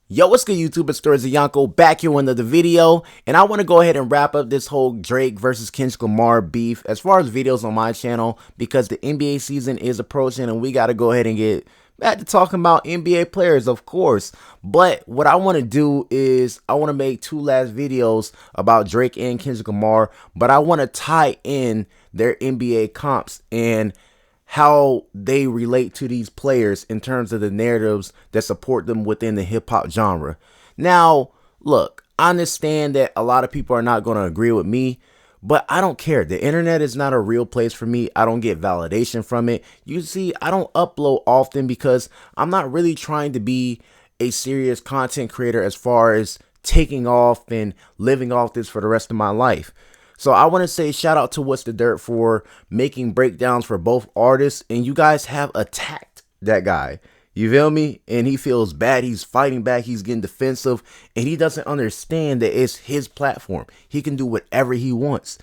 Yo, what's good, YouTube? It's Stories of Yanko back here with another video, and I want to go ahead and wrap up this whole Drake versus Kendrick Lamar beef as far as videos on my channel because the NBA season is approaching and we got to go ahead and get back to talking about NBA players, of course. But what I want to do is I want to make two last videos about Drake and Kendrick Lamar, but I want to tie in their NBA comps and how they relate to these players in terms of the narratives that support them within the hip hop genre. Now, look, I understand that a lot of people are not going to agree with me, but I don't care. The internet is not a real place for me. I don't get validation from it. You see, I don't upload often because I'm not really trying to be a serious content creator as far as taking off and living off this for the rest of my life. So I want to say shout out to What's the Dirt for making breakdowns for both artists, and you guys have attacked that guy. You feel me? And he feels bad. He's fighting back. He's getting defensive, and he doesn't understand that it's his platform. He can do whatever he wants.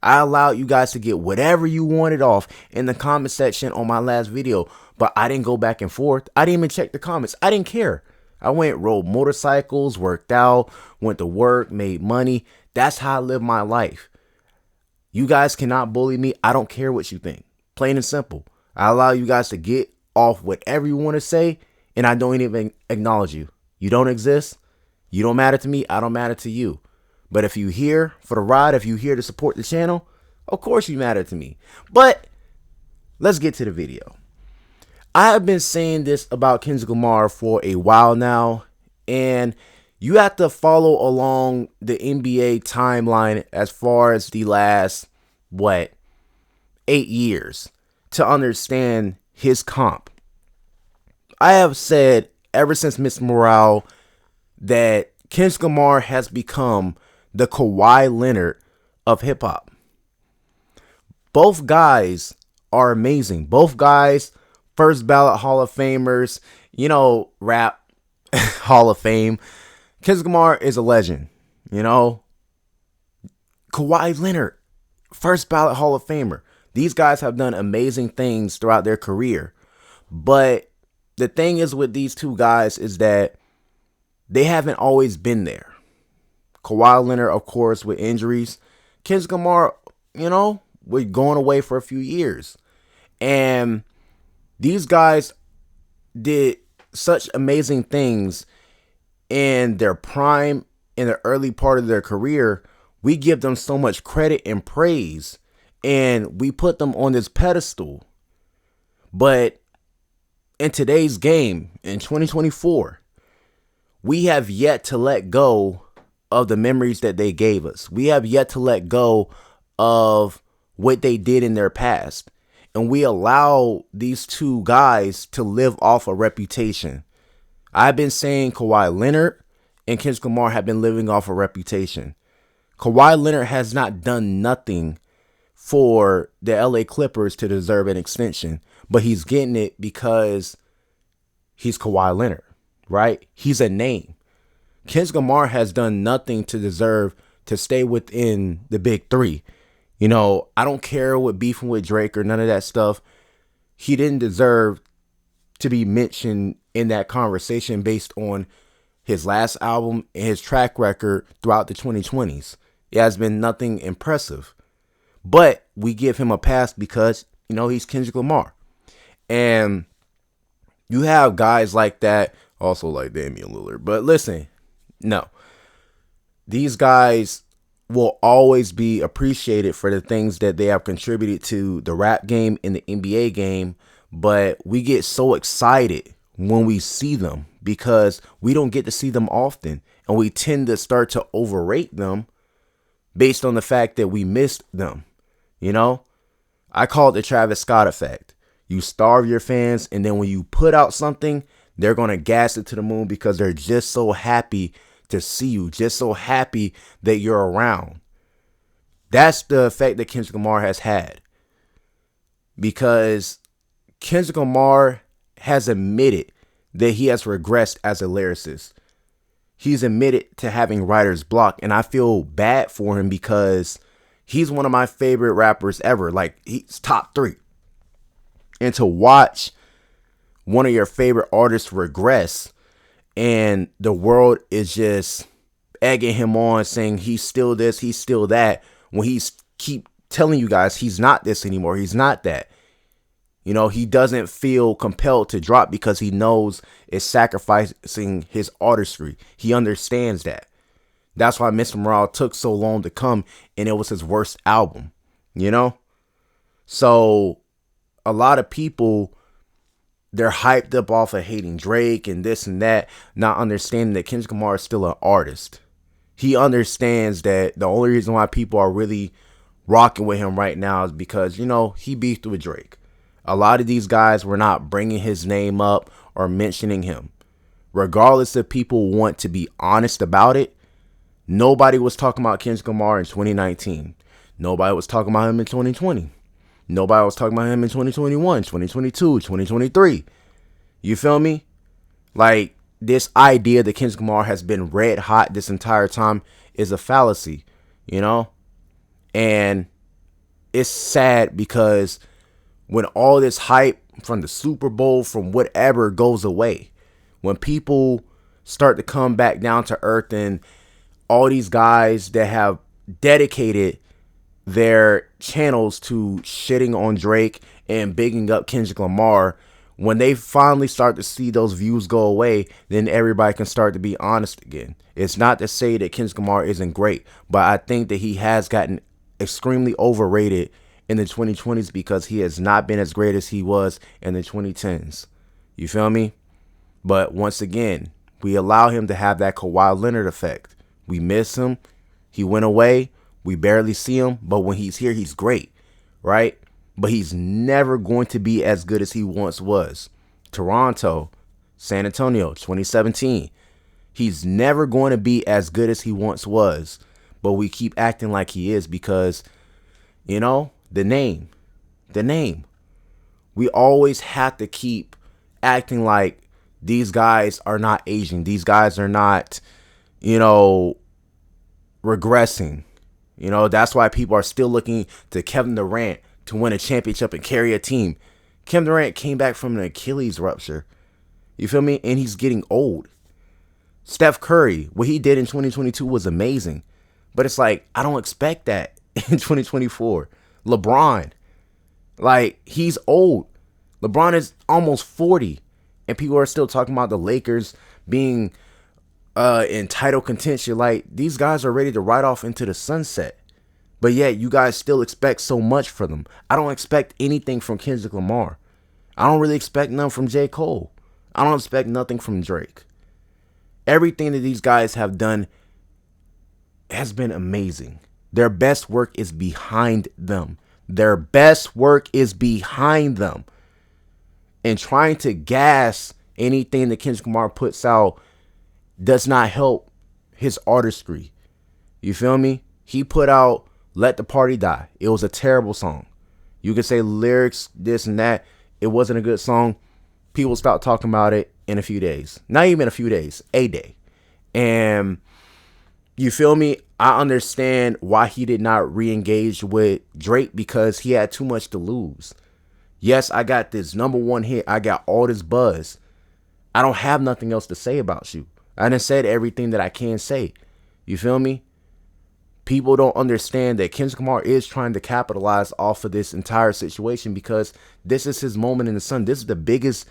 I allowed you guys to get whatever you wanted off in the comment section on my last video, but I didn't go back and forth. I didn't even check the comments. I didn't care. I went, rode motorcycles, worked out, went to work, made money. That's how I live my life. You guys cannot bully me. I don't care what you think. Plain and simple. I allow you guys to get off whatever you want to say, and I don't even acknowledge you. You don't exist. You don't matter to me. I don't matter to you. But if you're here for the ride, if you're here to support the channel, of course you matter to me. But let's get to the video. I have been saying this about Kendrick Lamar for a while now, and you have to follow along the NBA timeline as far as the last, 8 years to understand his comp. I have said ever since Mr. Morale that Kendrick Lamar has become the Kawhi Leonard of hip hop. Both guys are amazing. Both guys, first ballot Hall of Famers, rap Hall of Fame. Kendrick Lamar is a legend, Kawhi Leonard, first ballot Hall of Famer. These guys have done amazing things throughout their career. But the thing is with these two guys is that they haven't always been there. Kawhi Leonard, of course, with injuries. Kendrick Lamar, we're going away for a few years. And these guys did such amazing things in their prime, in the early part of their career. We give them so much credit and praise, and we put them on this pedestal. But in today's game, in 2024, we have yet to let go of the memories that they gave us. We have yet to let go of what they did in their past. And we allow these two guys to live off a reputation. I've been saying Kawhi Leonard and Kendrick Lamar have been living off a reputation. Kawhi Leonard has not done nothing for the LA Clippers to deserve an extension, but he's getting it because he's Kawhi Leonard, right? He's a name. Kendrick Lamar has done nothing to deserve to stay within the big three. I don't care what beefing with Drake or none of that stuff. He didn't deserve to be mentioned in that conversation based on his last album and his track record throughout the 2020s. It has been nothing impressive. But we give him a pass because, he's Kendrick Lamar. And you have guys like that, also like Damian Lillard. But listen, no. These guys will always be appreciated for the things that they have contributed to the rap game and the NBA game. But we get so excited when we see them because we don't get to see them often. And we tend to start to overrate them based on the fact that we missed them. I call it the Travis Scott effect. You starve your fans, and then when you put out something, they're going to gas it to the moon because they're just so happy to see you, just so happy that you're around. That's the effect that Kendrick Lamar has had. Because Kendrick Lamar has admitted that he has regressed as a lyricist. He's admitted to having writer's block, and I feel bad for him because he's one of my favorite rappers ever. Like, he's top 3. And to watch one of your favorite artists regress and the world is just egging him on, saying he's still this, he's still that, when he's keep telling you guys he's not this anymore, he's not that. You know, he doesn't feel compelled to drop because he knows it's sacrificing his artistry. He understands that. That's why Mr. Morale took so long to come, and it was his worst album, you know? So a lot of people, they're hyped up off of hating Drake and this and that, not understanding that Kendrick Lamar is still an artist. He understands that the only reason why people are really rocking with him right now is because, you know, he beefed with Drake. A lot of these guys were not bringing his name up or mentioning him. Regardless if people want to be honest about it, nobody was talking about Kendrick Lamar in 2019. Nobody was talking about him in 2020. Nobody was talking about him in 2021, 2022, 2023. You feel me? Like, this idea that Kendrick Lamar has been red hot this entire time is a fallacy, you know? And it's sad because when all this hype from the Super Bowl, from whatever, goes away, when people start to come back down to earth and all these guys that have dedicated their channels to shitting on Drake and bigging up Kendrick Lamar, when they finally start to see those views go away, then everybody can start to be honest again. It's not to say that Kendrick Lamar isn't great, but I think that he has gotten extremely overrated in the 2020s because he has not been as great as he was in the 2010s. You feel me? But once again, we allow him to have that Kawhi Leonard effect. We miss him. He went away. We barely see him. But when he's here, he's great, right? But he's never going to be as good as he once was. Toronto, San Antonio, 2017. He's never going to be as good as he once was. But we keep acting like he is because, you know, the name. We always have to keep acting like these guys are not aging. These guys are not, you know, regressing. You know, that's why people are still looking to Kevin Durant to win a championship and carry a team. Kevin Durant came back from an Achilles rupture. You feel me? And he's getting old. Steph Curry, what he did in 2022 was amazing. But it's like, I don't expect that in 2024. LeBron, like, he's old. LeBron is almost 40. And people are still talking about the Lakers being in title contention. Like, these guys are ready to ride off into the sunset. But yet, you guys still expect so much from them. I don't expect anything from Kendrick Lamar. I don't really expect nothing from J. Cole. I don't expect nothing from Drake. Everything that these guys have done has been amazing. Their best work is behind them. Their best work is behind them. And trying to gas anything that Kendrick Lamar puts out does not help his artistry. You feel me? He put out Let the Party Die. It was a terrible song. You could say lyrics, this and that. It wasn't a good song. People stopped talking about it in a few days. Not even a few days, a day. And you feel me? I understand why he did not re-engage with Drake because he had too much to lose. Yes, I got this #1 hit. I got all this buzz. I don't have nothing else to say about you. I done said everything that I can say. You feel me? People don't understand that Kendrick Lamar is trying to capitalize off of this entire situation because this is his moment in the sun. This is the biggest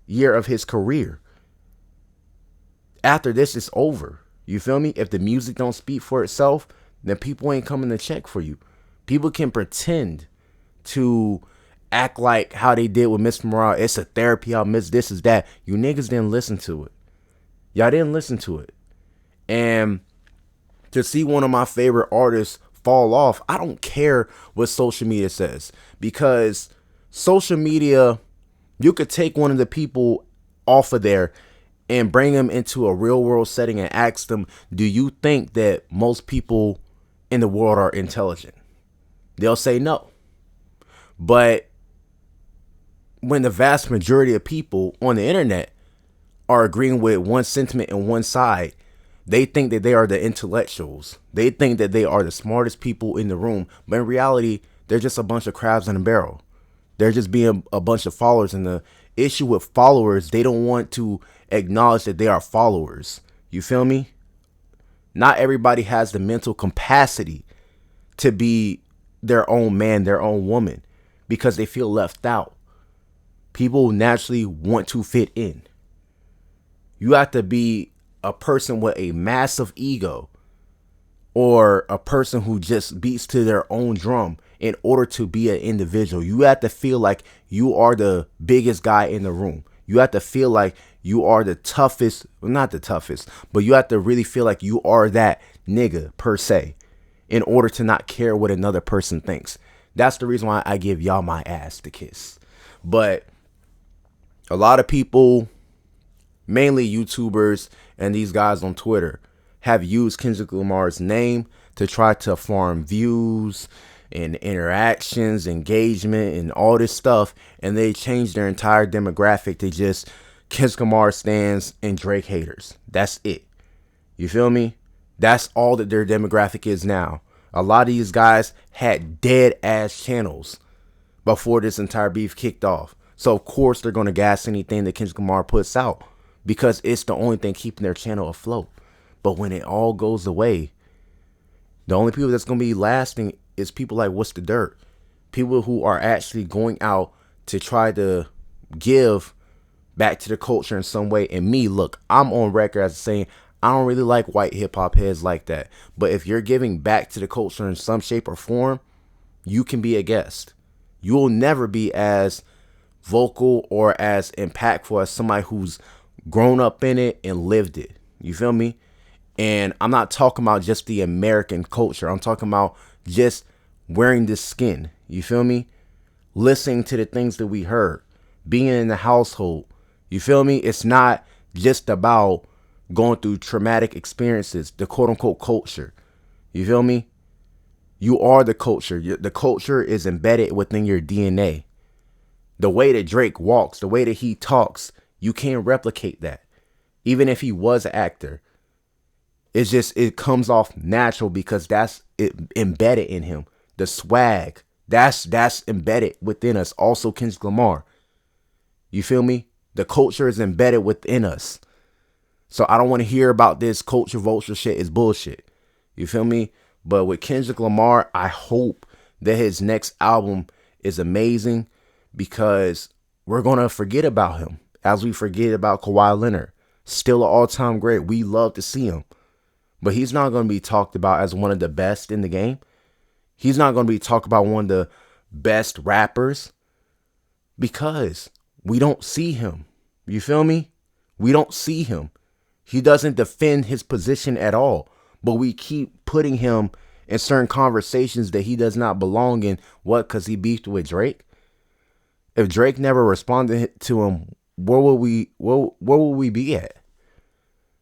year of his career. After this, it's over. You feel me? If the music don't speak for itself, then people ain't coming to check for you. People can pretend to act like how they did with Mr. Morale. It's a therapy. I'll miss this is that. You niggas didn't listen to it. Y'all didn't listen to it. And to see one of my favorite artists fall off, I don't care what social media says. Because social media, you could take one of the people off of there and bring them into a real world setting and ask them, do you think that most people in the world are intelligent? They'll say no. But when the vast majority of people on the internet are agreeing with one sentiment and one side, they think that they are the intellectuals. They think that they are the smartest people in the room. But in reality, they're just a bunch of crabs in a barrel. They're just being a bunch of followers. And the issue with followers, they don't want to acknowledge that they are followers. You feel me? Not everybody has the mental capacity to be their own man, their own woman, because they feel left out. People naturally want to fit in. You have to be a person with a massive ego or a person who just beats to their own drum in order to be an individual. You have to feel like you are the biggest guy in the room. You have to feel like you are the toughest, well, not the toughest, but you have to really feel like you are that nigga per se in order to not care what another person thinks. That's the reason why I give y'all my ass to kiss. But a lot of people, mainly YouTubers and these guys on Twitter, have used Kendrick Lamar's name to try to farm views and interactions, engagement, and all this stuff, and they changed their entire demographic to just Kendrick Lamar stans and Drake haters. That's it. You feel me? That's all that their demographic is now. A lot of these guys had dead ass channels before this entire beef kicked off. So of course they're going to gas anything that Kendrick Lamar puts out because it's the only thing keeping their channel afloat. But when it all goes away, the only people that's going to be lasting is people like What's the Dirt. People who are actually going out to try to give back to the culture in some way. And me, look, I'm on record as saying I don't really like white hip hop heads like that. But if you're giving back to the culture in some shape or form, you can be a guest. You will never be as vocal or as impactful as somebody who's grown up in it and lived it. You feel me? And I'm not talking about just the American culture. I'm talking about just wearing this skin. You feel me? Listening to the things that we heard. Being in the household. You feel me? It's not just about going through traumatic experiences. The quote unquote culture. You feel me? You are the culture. The culture is embedded within your DNA. The way that Drake walks, the way that he talks, you can't replicate that. Even if he was an actor. It's just, it comes off natural because that's it embedded in him. The swag, that's embedded within us. Also Kendrick Lamar. You feel me? The culture is embedded within us. So I don't want to hear about this culture vulture shit. Is bullshit. You feel me? But with Kendrick Lamar, I hope that his next album is amazing because we're going to forget about him as we forget about Kawhi Leonard. Still an all-time great. We love to see him. But he's not going to be talked about as one of the best in the game. He's not going to be talked about one of the best rappers because we don't see him. You feel me? We don't see him. He doesn't defend his position at all. But we keep putting him in certain conversations that he does not belong in. What? Because he beefed with Drake? If Drake never responded to him, where would we be at?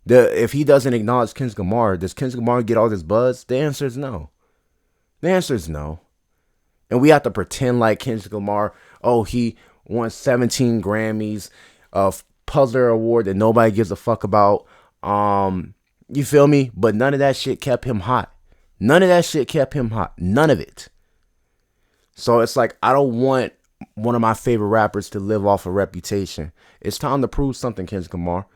If he doesn't acknowledge Kendrick Lamar, does Kendrick Lamar get all this buzz? The answer is no. The answer is no. And we have to pretend like Kendrick Lamar, oh, he won 17 Grammys, a Puzzler Award that nobody gives a fuck about. You feel me? But none of that shit kept him hot. None of that shit kept him hot. None of it. So it's like, I don't want one of my favorite rappers to live off a reputation. It's time to prove something, Kendrick Lamar.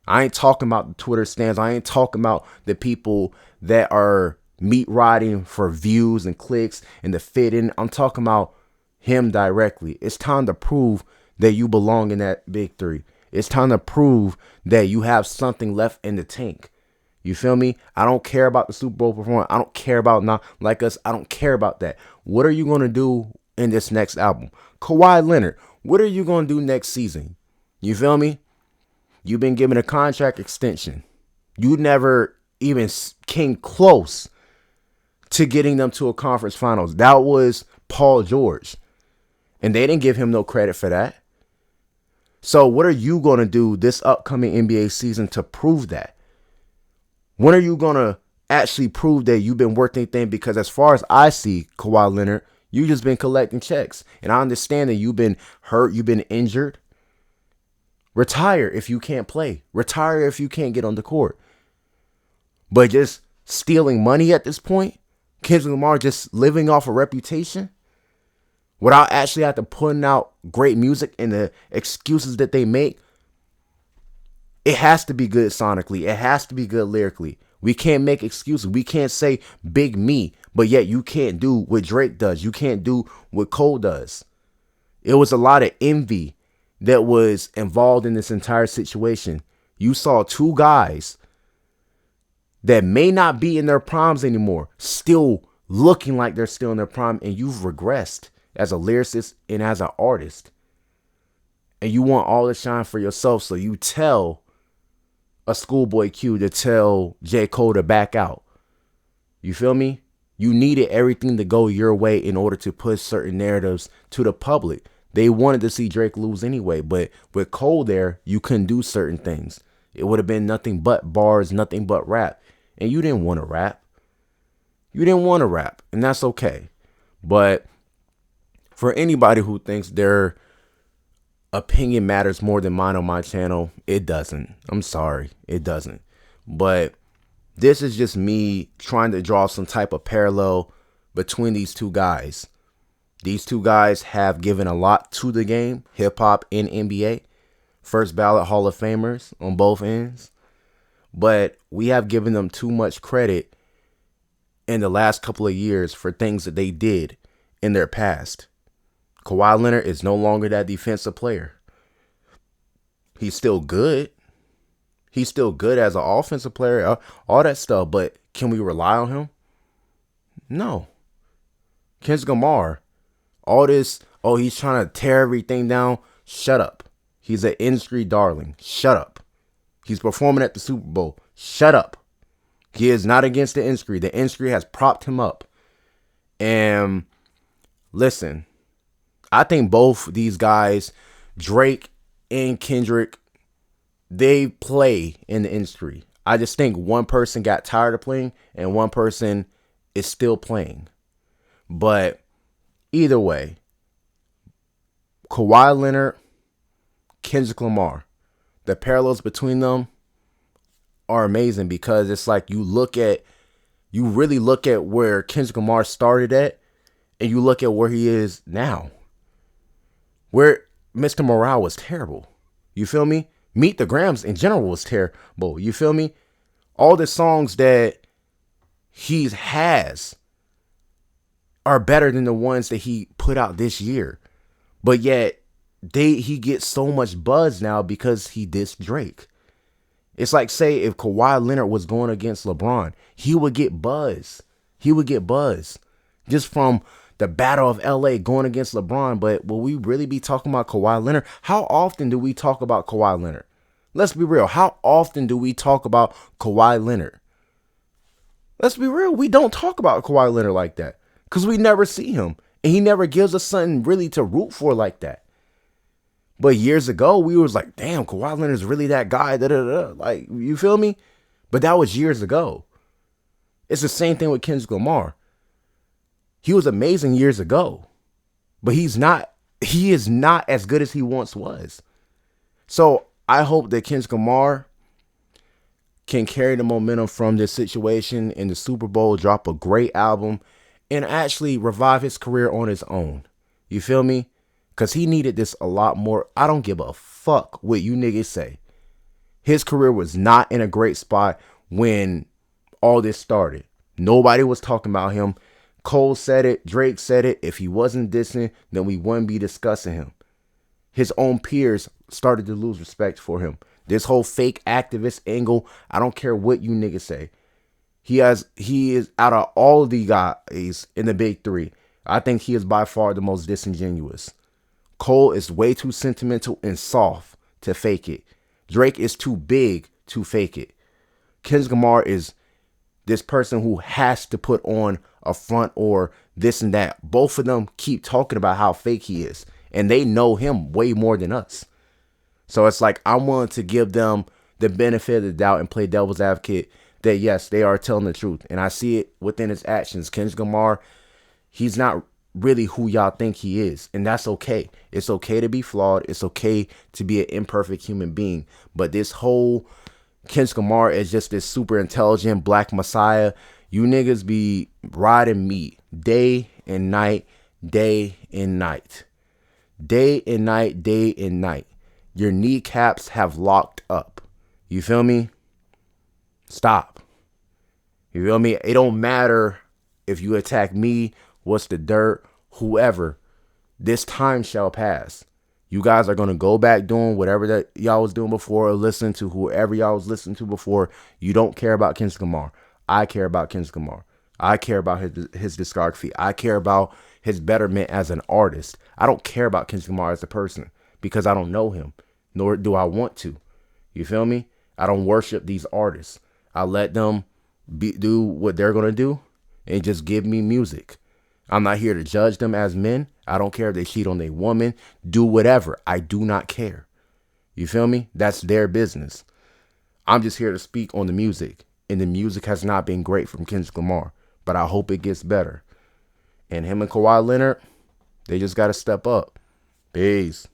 I ain't talking about the Twitter stands. I ain't talking about the people that are meat riding for views and clicks and to fit in. I'm talking about him directly. It's time to prove that you belong in that big three. It's time to prove that you have something left in the tank. You feel me? I don't care about the Super Bowl performance. I don't care about Not Like Us. I don't care about that. What are you going to do in this next album? Kawhi Leonard, what are you going to do next season? You feel me? You've been given a contract extension. You never even came close to getting them to a conference finals. That was Paul George. And they didn't give him no credit for that. So what are you going to do this upcoming NBA season to prove that? When are you going to actually prove that you've been working anything? Because as far as I see, Kawhi Leonard, you just been collecting checks. And I understand that you've been hurt, you've been injured. Retire if you can't play. Retire if you can't get on the court. But just stealing money at this point, Kendrick Lamar just living off a reputation without actually have to putting out great music and the excuses that they make, It has to be good sonically. It has to be good lyrically. We can't make excuses. We can't say big me, but yet you can't do what Drake does. You can't do what Cole does. It was a lot of envy that was involved in this entire situation. You saw two guys that may not be in their primes anymore, still looking like they're still in their prime, and you've regressed as a lyricist and as an artist. And you want all the shine for yourself, so you tell a Schoolboy Q to tell J. Cole to back out. You feel me? You needed everything to go your way in order to push certain narratives to the public. They wanted to see Drake lose anyway, but with Cole there, you couldn't do certain things. It would have been nothing but bars, nothing but rap. And you didn't want to rap. You didn't want to rap, and that's okay. But for anybody who thinks their opinion matters more than mine on my channel, it doesn't. I'm sorry, it doesn't. But this is just me trying to draw some type of parallel between these two guys. These two guys have given a lot to the game, hip hop and NBA. First ballot Hall of Famers on both ends. But we have given them too much credit in the last couple of years for things that they did in their past. Kawhi Leonard is no longer that defensive player. He's still good. He's still good as an offensive player, all that stuff. But can we rely on him? No. Kendrick Lamar, all this, oh, he's trying to tear everything down. Shut up. He's an industry darling. Shut up. He's performing at the Super Bowl. Shut up. He is not against the industry. The industry has propped him up. And listen, I think both these guys, Drake and Kendrick, they play in the industry. I just think one person got tired of playing and one person is still playing. But either way, Kawhi Leonard, Kendrick Lamar, the parallels between them are amazing, because it's like you really look at where Kendrick Lamar started at and you look at where he is now. Where Mr. Morale was terrible. You feel me? Meet the Grams in general was terrible. You feel me? All the songs that he has are better than the ones that he put out this year. But yet he gets so much buzz now because he dissed Drake. It's like, say, if Kawhi Leonard was going against LeBron, he would get buzz. He would get buzz just from the Battle of LA going against LeBron. But will we really be talking about Kawhi Leonard? How often do we talk about Kawhi Leonard? Let's be real. How often do we talk about Kawhi Leonard? Let's be real. We don't talk about Kawhi Leonard like that because we never see him. And he never gives us something really to root for like that. But years ago, we was like, damn, Kawhi Leonard's really that guy. Da, da, da. Like, you feel me? But that was years ago. It's the same thing with Kendrick Lamar. He was amazing years ago. But he is not as good as he once was. So I hope that Kendrick Lamar can carry the momentum from this situation in the Super Bowl, drop a great album, and actually revive his career on his own. You feel me? Because he needed this a lot more. I don't give a fuck what you niggas say. His career was not in a great spot when all this started. Nobody was talking about him. Cole said it. Drake said it. If he wasn't dissing, then we wouldn't be discussing him. His own peers started to lose respect for him. This whole fake activist angle, I don't care what you niggas say. He is out of all of the guys in the big three, I think he is by far the most disingenuous. Cole is way too sentimental and soft to fake it. Drake is too big to fake it. Kendrick Lamar is this person who has to put on a front or this and that. Both of them keep talking about how fake he is, and they know him way more than us. So it's like I'm willing to give them the benefit of the doubt and play devil's advocate that yes, they are telling the truth. And I see it within his actions. Kendrick Lamar, he's not really who y'all think he is, and that's okay. It's okay to be flawed. It's okay to be an imperfect human being. But this whole Kendrick Lamar is just this super intelligent black messiah. You niggas be riding me day and night, day and night, day and night, day and night. Your kneecaps have locked up. You feel me? Stop. You feel me? It don't matter if you attack me, what's the dirt, whoever. This time shall pass. You guys are going to go back doing whatever that y'all was doing before, or listen to whoever y'all was listening to before. You don't care about Kendrick Lamar. I care about Kendrick Lamar. I care about his discography. I care about his betterment as an artist. I don't care about Kendrick Lamar as a person because I don't know him, nor do I want to. You feel me? I don't worship these artists. I let them do what they're going to do and just give me music. I'm not here to judge them as men. I don't care if they cheat on their woman. Do whatever. I do not care. You feel me? That's their business. I'm just here to speak on the music. And the music has not been great from Kendrick Lamar. But I hope it gets better. And him and Kawhi Leonard, they just got to step up. Peace.